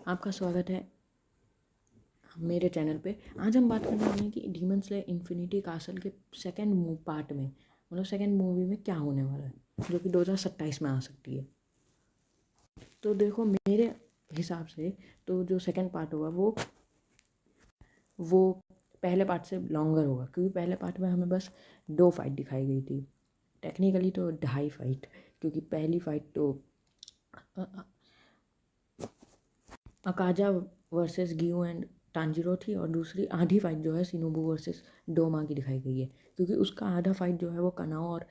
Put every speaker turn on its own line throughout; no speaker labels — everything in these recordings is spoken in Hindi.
आपका स्वागत है मेरे चैनल पे। आज हम बात करने वाले हैं कि डीमन स्लेयर इन्फिनिटी कासल के सेकंड पार्ट में, मतलब सेकंड मूवी में क्या होने वाला है, जो कि 2027 में आ सकती है। तो देखो, मेरे हिसाब से तो जो सेकंड पार्ट होगा वो पहले पार्ट से लॉन्गर होगा, क्योंकि पहले पार्ट में हमें बस 2 फाइट दिखाई गई थी। टेक्निकली तो 2.5 फाइट, क्योंकि पहली फाइट तो अकाजा वर्सेस गियो एंड टांजिरो थी, और दूसरी आधी फाइट जो है शिनोबु वर्सेस डोमा की दिखाई गई है, क्योंकि उसका आधा फाइट जो है वो कनाओ और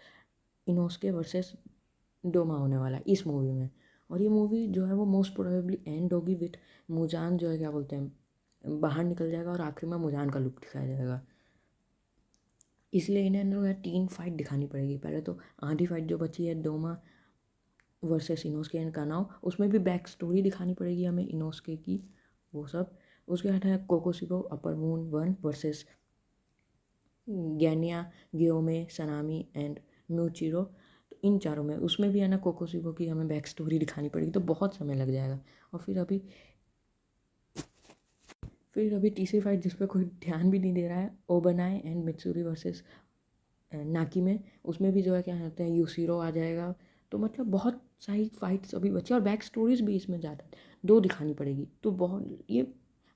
इनोस्के वर्सेस डोमा होने वाला है इस मूवी में। और ये मूवी जो है वो मोस्ट प्रोबेबली एंड होगी विथ मुजान, जो है क्या बोलते हैं, बाहर निकल जाएगा और आखिर में मुजान का लुक दिखाया जाएगा। इसलिए इन्हें जो है 3 फाइट दिखानी पड़ेगी। पहले तो आधी फाइट जो बची है डोमा वर्सेस इनोस्के एंड कानाओ, उसमें भी बैक स्टोरी दिखानी पड़ेगी हमें इनोस्के की, वो सब। उसके बाद है कोकोशिबो अपर मून 1 वर्सेस गैनिया, गियोमे, सनामी एंड म्यूचिरो। तो इन चारों में उसमें भी है ना कोकोशिबो की हमें बैक स्टोरी दिखानी पड़ेगी, तो बहुत समय लग जाएगा। और फिर अभी तीसरी फाइट जिस पर कोई ध्यान भी नहीं दे रहा है, ओबनाई एंड मित्सुरी वर्सेस नाकी में, उसमें भी जो है क्या कहते हैं यूसीरो आ जाएगा। तो मतलब बहुत सारी फाइट्स अभी बची, और बैक स्टोरीज भी इसमें ज़्यादा 2 दिखानी पड़ेगी। तो बहुत ये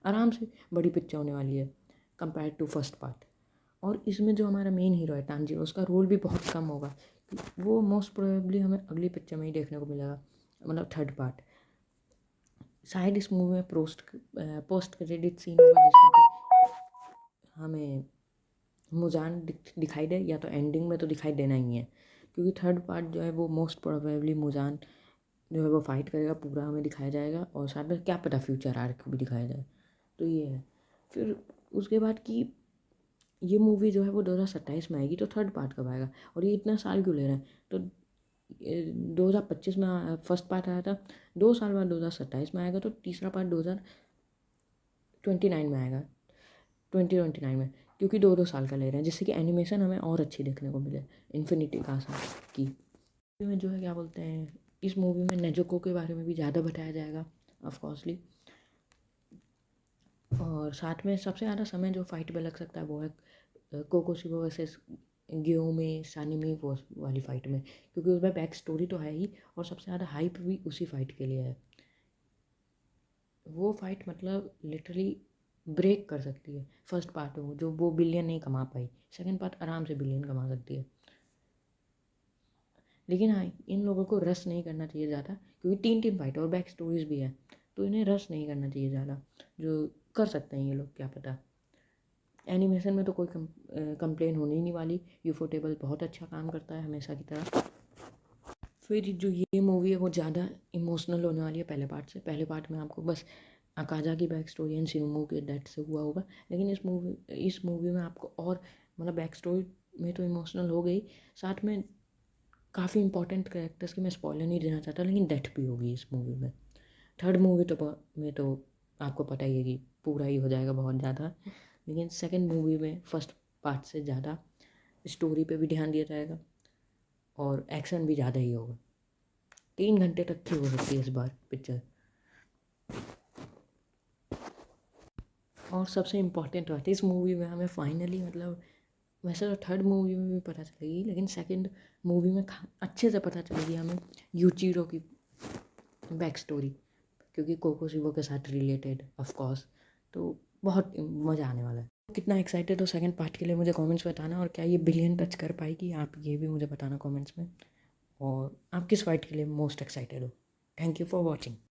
आराम से बड़ी पिक्चर होने वाली है कंपेयर टू फर्स्ट पार्ट। और इसमें जो हमारा मेन हीरो है टांजिरो, उसका रोल भी बहुत कम होगा। वो मोस्ट प्रोबेबली हमें अगली पिक्चर में ही देखने को मिलेगा, मतलब थर्ड पार्ट। शायद इस मूवी में पोस्ट क्रेडिट सीन होगा जिसमें कि हमें मुजान दिखाई दे, या तो एंडिंग में तो दिखाई देना ही है, क्योंकि थर्ड पार्ट जो है वो मोस्ट प्रोबेबली मुजान जो है वो फाइट करेगा, पूरा हमें दिखाया जाएगा, और साथ में क्या पता फ्यूचर आर्क भी दिखाया जाए। तो ये है। फिर उसके बाद की ये मूवी जो है वो 2027 में आएगी, तो थर्ड पार्ट कब आएगा, और ये इतना साल क्यों ले रहे हैं? तो 2025 में फर्स्ट पार्ट आया था, 2 साल बाद 2027 में आएगा, तो तीसरा पार्ट 2029 में आएगा, 2029 में, क्योंकि 2 साल का ले रहे हैं, जिससे कि एनिमेशन हमें और अच्छी देखने को मिले इन्फिनिटी कासा की। में जो है क्या बोलते हैं, इस मूवी में नेजुको के बारे में भी ज़्यादा बताया जाएगा ऑफकोर्सली। और साथ में सबसे ज़्यादा समय जो फाइट में लग सकता है वो है कोकोशिबो वर्सेस गियोमे सानिमी वो वाली फ़ाइट में, क्योंकि उसमें बैक स्टोरी तो है ही, और सबसे ज़्यादा हाइप भी उसी फाइट के लिए है। वो फाइट मतलब लिटरली ब्रेक कर सकती है फर्स्ट पार्ट में, जो वो बिलियन नहीं कमा पाई, सेकंड पार्ट आराम से बिलियन कमा सकती है। लेकिन हाँ, इन लोगों को रश नहीं करना चाहिए ज़्यादा, क्योंकि 3 फाइट और बैक स्टोरीज भी है, तो इन्हें रश नहीं करना चाहिए ज़्यादा, जो कर सकते हैं ये लोग, क्या पता। एनिमेशन में तो कोई कंप्लेन होने ही नहीं वाली। यूफोटेबल बहुत अच्छा काम करता है हमेशा की तरह। फिर जो ये मूवी है वो ज़्यादा इमोशनल होने वाली है पहले पार्ट से। पहले पार्ट में आपको बस अकाजा की बैक स्टोरी एंड शिनोबु के डेथ से हुआ होगा, लेकिन इस मूवी में आपको और मतलब बैक स्टोरी में तो इमोशनल हो गई, साथ में काफ़ी इंपॉर्टेंट कैरेक्टर्स की मैं स्पॉइलर नहीं देना चाहता, लेकिन डेथ भी होगी इस मूवी में। थर्ड मूवी तो आपको पता ही है कि पूरा ही हो जाएगा बहुत ज़्यादा, लेकिन सेकंड मूवी में फर्स्ट पार्ट से ज़्यादा स्टोरी पे भी ध्यान दिया जाएगा, और एक्शन भी ज़्यादा ही होगा। 3 घंटे तक की हो सकती है इस बार पिक्चर। और सबसे इम्पॉर्टेंट बात है, इस मूवी में हमें फाइनली, मतलब वैसे तो थर्ड मूवी में भी पता चलेगी, लेकिन सेकंड मूवी में अच्छे से पता चलेगी हमें यूचिरो की बैक स्टोरी, क्योंकि कोकोशिबो के साथ रिलेटेड ऑफ कोर्स। तो बहुत मज़ा आने वाला है। कितना एक्साइटेड हो सेकंड पार्ट के लिए मुझे कमेंट्स में बताना, और क्या ये बिलियन टच कर पाएगी, आप ये भी मुझे बताना कमेंट्स में। और आप किस फाइट के लिए मोस्ट एक्साइटेड हो? Thank you for watching.